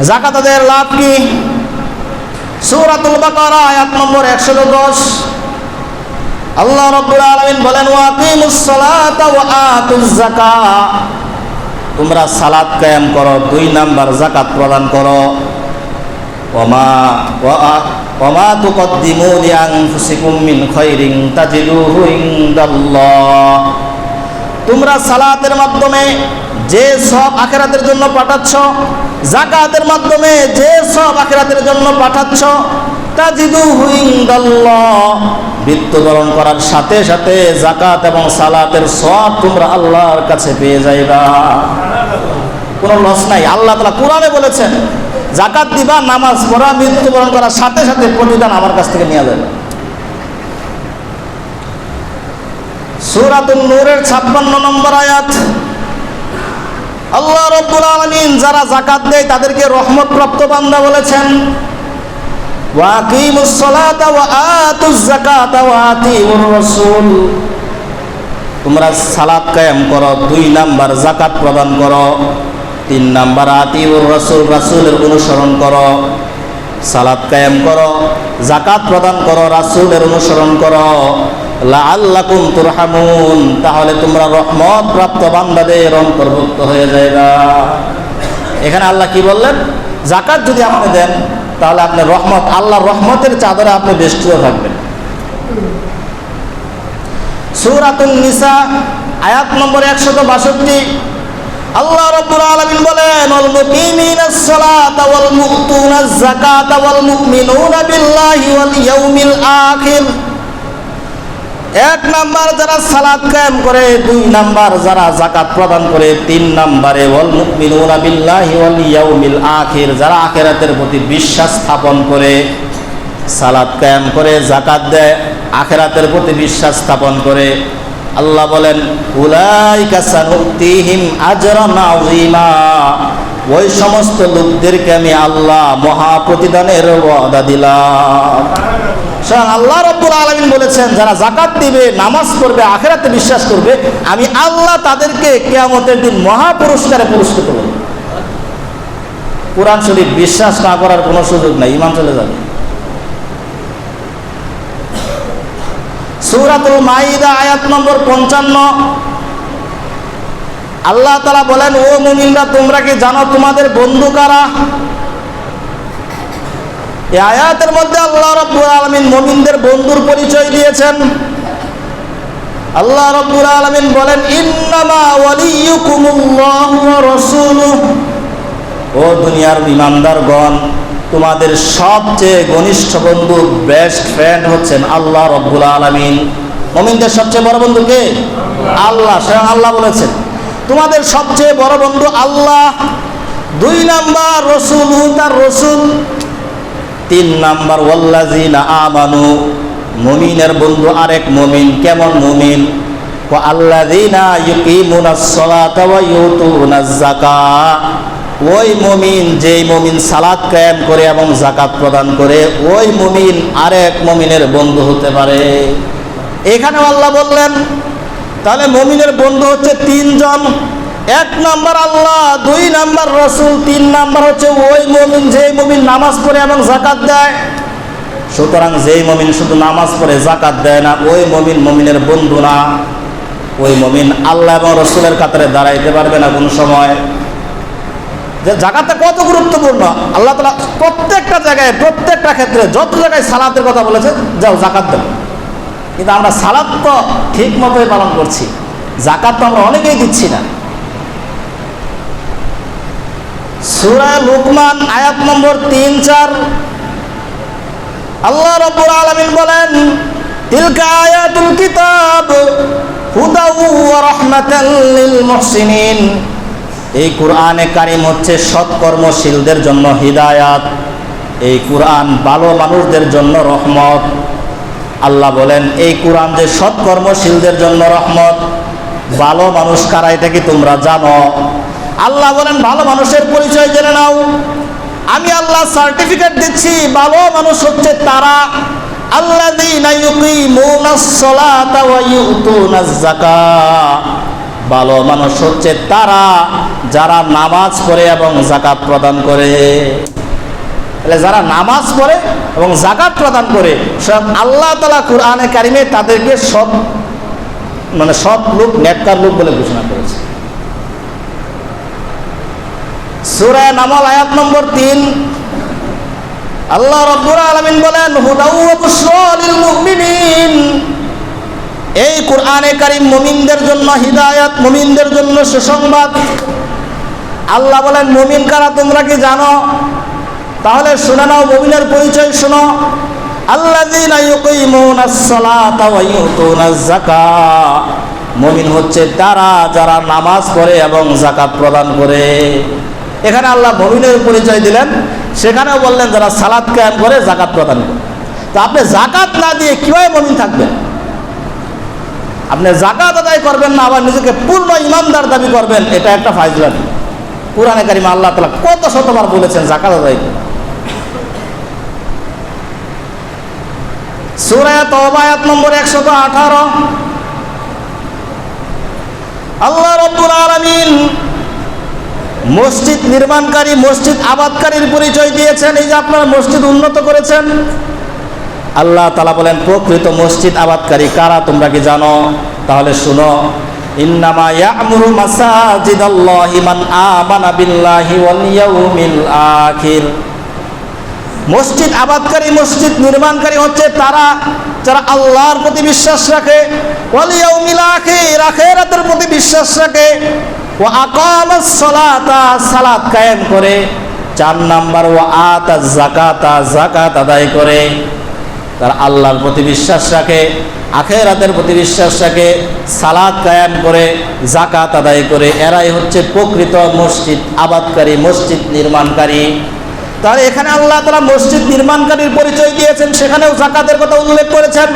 যাকাত আদায়ের লাভ কি? সূরাতুল বাকারা আয়াত নম্বর 110 আল্লাহ রাব্বুল আলামিন বলেন, ওয়া আকিমুস সালাতা ওয়া আতুজ যাকাত, তোমরা সালাত কায়েম করো, 2 নাম্বার যাকাত প্রদান করো। ওয়ামা তুকদ্দিমু লিআনফুসিকুম মিন খায়রিন তাজিদুহু ইনদাল্লাহ, তোমরা সালাতের মাধ্যমে যে সব আখিরাতের জন্য পাঠাচ্ছ, যাকাতের মাধ্যমে যে সব আখিরাতের জন্য পাঠাচ্ছ, তাজিদুহু ইনদাল্লাহ, মৃত্যুবরণ করার সাথে সাথে যাকাত এবং সালাতের সওয়াব তোমরা আল্লাহর কাছে পেয়ে যাইবা। কোনো লস নাই। আল্লাহ তাআলা কোরআনে বলেছেন, যাকাত দিবা, নামাজ পড়া, মৃত্যুবরণ করার সাথে সাথে প্রতিদান আমার কাছ থেকে নিয়ে যাবে। সূরাতুন নূরের 56 নম্বর আয়াত, আল্লাহ রাব্বুল আলামিন যারা যাকাত দেয় তাদেরকে রহমত প্রাপ্ত বান্দা বলেছেন। ওয়া আকিমুস সালাতা ওয়া আতুজ যাকাতা ওয়া আতিউর রাসূল, তোমরা সালাত কায়েম করো, 2 নাম্বার যাকাত প্রদান করো, 3 নাম্বার আতিউর রাসূল, রাসূলের অনুসরণ করো। সালাত কায়েম করো, যাকাত প্রদান করো, রাসূলের অনুসরণ করো, লাআল্লাকুম তুরহামুন, তাহলে তোমরা রহমত প্রাপ্ত বান্দাদের অন্তর্ভুক্ত হয়ে যায়বা। এখানে আল্লাহ কি বললেন? যাকাত যদি আপনি দেন তাহলে আপনি রহমত, আল্লাহর রহমতের চাদরে আপনি বেষ্টিত থাকবেন। সূরাতুন নিসা আয়াত নম্বর 162 আল্লাহ রাব্বুল আলামিন বলেন, ওয়াল মুকিমিনাস সালাতা ওয়াল মুতুনাজ যাকাতা ওয়াল মুমিনুনা বিল্লাহি ওয়াল ইয়াউমিল আখির, 1 নাম্বার যারা সালাত কায়েম করে, 2 নাম্বার যারা যাকাত প্রদান করে, 3 নাম্বারে ওয়াল মুমিনুনা বিল্লাহি ওয়াল ইয়াউমিল আখির, যারা আখিরাতের প্রতি বিশ্বাস স্থাপন করে, সালাত কায়েম করে, যাকাত দেয়, আখিরাতের প্রতি বিশ্বাস স্থাপন করে। আল্লাহ বলেন, উলাইকা সানুতিহিম আজরান আযীমা, ওই সমস্ত লোকদেরকে আমি আল্লাহ মহা প্রতিদানের ওয়াদা দিলাম। সুতরাং আল্লাহ রাব্বুল আলামিন বলেছেন, যারা যাকাত দিবে, নামাজ পড়বে, আখিরাতে বিশ্বাস করবে, আমি আল্লাহ তাদেরকে কিয়ামতের দিন মহা পুরস্কারে পুরস্কৃত করব। কুরআন শরীফ বিশ্বাস না করার কোনো সুযোগ নাই, ঈমান চলে যাবে। সূরাতুল মাইদা আয়াত নম্বর 55 আল্লাহ তাআলা বলেন, ও মুমিনরা, তোমরা কি জানো তোমাদের বন্ধু কারা? এই আয়াতের মধ্যে আল্লাহ রাব্বুল আলামিন মুমিনদের বন্ধুর পরিচয় দিয়েছেন। আল্লাহ রাব্বুল আলামিন বলেন, ইন্নামা ওয়ালিয়ুকুমুল্লাহু ওয়া রাসূলুহু, ও দুনিয়ার ঈমানদারগণ, তোমাদের সবচেয়ে ঘনিষ্ঠ বন্ধু, বেস্ট ফ্রেন্ড হচ্ছেন আল্লাহ রাব্বুল আলামিন। মুমিনদের সবচেয়ে বড় বন্ধু কে? আল্লাহ। স্বয়ং আল্লাহ বলেছেন, তোমাদের সবচেয়ে বড় বন্ধু আল্লাহ। 2 নাম্বার রাসূলুহু, তার রাসূল। 3 নাম্বার ওয়াল্লাযিনা আমানু, মুমিনের বন্ধু আরেক মুমিন। কেমন মুমিন? ওয়া আল্লাযিনা ইউকিমুনাস সালাতা ওয়া ইউতুনাজ যাকাত, ওই মুমিন, যেই মুমিন সালাত কায়েম করে এবং যাকাত প্রদান করে, ওই মুমিন আরেক মুমিনের বন্ধু হতে পারে। এখানে আল্লাহ বললেন, তাহলে মুমিনের বন্ধু হচ্ছে 3 জন। 1 নাম্বার আল্লাহ, 2 নাম্বার রাসূল, 3 নাম্বার হচ্ছে ওই মুমিন, যেই মুমিন নামাজ পড়ে এবং যাকাত দেয়। সুতরাং যেই মুমিন শুধু নামাজ পড়ে যাকাত দেয় না, ওই মুমিন মুমিনের বন্ধু না। ওই মুমিন আল্লাহ এবং রাসূলের কাতারে দাঁড়াইতে পারবে না কোন সময়। যে যাকাতটা কত গুরুত্বপূর্ণ, আল্লাহ তাআলা প্রত্যেকটা জায়গায়, প্রত্যেকটা ক্ষেত্রে, যত জায়গায় সালাতের কথা বলেছে, যাও যাকাত দাও। কিন্তু আমরা সালাত তো ঠিক মতোই পালন করছি, যাকাত তো আমরা অনেকেই দিচ্ছি না। সূরা লুকমান আয়াত নম্বর 3-4 আল্লাহ রাব্বুল আলামিন বলেন, তিলকা আয়াতুল কিতাব হুদা ওয়া রাহমাতাল লিল মুহসিনিন, এই কোরআনে কারিম হচ্ছে সৎকর্মশীলদের জন্য হিদায়াত। এই কোরআন ভালো মানুষদের জন্য রহমত। আল্লাহ বলেন, এই কোরআন যে সৎকর্মশীলদের জন্য রহমত। ভালো মানুষ কারা এটা কি তোমরা জানো? আল্লাহ বলেন, ভালো মানুষের পরিচয় জেনে নাও। আমি আল্লাহ সার্টিফিকেট দিচ্ছি, ভালো মানুষ হচ্ছে তারা আল্লাযীনা ইউকিমুনাস সালাতা ওয়া ইউতুনাজ যাকাত, ভালো মানুষ হচ্ছে তারা যারা নামাজ পড়ে এবং যাকাত প্রদান করে। তাহলে যারা নামাজ পড়ে এবং যাকাত প্রদান করে সব আল্লাহ তাআলা কোরআনে কারিমে তাদেরকে সৎ লোক, নেককার লোক বলে ঘোষণা করেছে। সূরা নামল আয়াত নম্বর 3, আল্লাহ রাব্বুল আলামিন বলেন হুদাউ ওয়া বুশরা লিল মুমিনিন। এই কোরআনে কারীম মুমিনদের জন্য হিদায়াত, মুমিনদের জন্য সুসংবাদ। আল্লাহ বলেন মুমিন কারা তোমরা কি জানো? তাহলে শুনে নাও, মুমিনের পরিচয় শোনো। আল্লাযীনা ইউকিমুনাস সালাতা ওয়া ইউতুনাজ যাকাত। মুমিন হচ্ছে তারা যারা নামাজ পড়ে এবং যাকাত প্রদান করে। এখানে আল্লাহ মুমিনের পরিচয় দিলেন, সেখানেও বললেন যারা সালাত কায়েম করে, যাকাত প্রদান করে। তো আপনি যাকাত না দিয়ে কিভাবে মুমিন থাকবেন? আপনি যাকাত আদায় করবেন না, আবার নিজেকে পূর্ণ ইমানদার দাবি করবেন, এটা একটা ফাজলামি। কোরআনে কারিমে আল্লাহ তাআলা কত শতবার বলেছেন যাকাত আদায় করুন। সূরা তাওবা আয়াত নম্বর 118, আল্লাহ রাব্বুল আলামিন মসজিদ নির্মাণকারী, মসজিদ আবাদকারীর পরিচয় দিয়েছেন। এই যে আপনারা মসজিদ উন্নত করেছেন, আল্লাহ তাআলা বলেন প্রকৃত মসজিদ আবাদকারী কারা তোমরা কি জানো? তাহলে শুনো, ইন্নামা ইয়া'মুরু মাসাজিদাল্লাহি মান আমানা বিল্লাহি ওয়াল ইয়াউমিল আখির। মসজিদ আবাদকারী, মসজিদ নির্মাণকারী হচ্ছে তারা যারা আল্লাহর প্রতি বিশ্বাস রাখে, ওয়াল ইয়াউমিল আখির, আখিরাতের প্রতি বিশ্বাস রাখে, ওয়া আকামাস সালাতা, সালাত কায়েম করে, 4 নাম্বার ওয়া আতাজ যাকাতা, যাকাত আদায় করে। তারা আল্লাহর প্রতি বিশ্বাস রাখে, আখিরাতের প্রতি বিশ্বাস রাখে, সালাত কায়েম করে, যাকাত আদায় করে, এরাই হচ্ছে প্রকৃত মসজিদ আবাদকারী, মসজিদ নির্মাণকারী। তাহলে এখানে আল্লাহ তাআলা মসজিদ নির্মাণকারীর পরিচয় দিয়েছেন, সেখানেও যাকাতের কথা উল্লেখ করেছেন।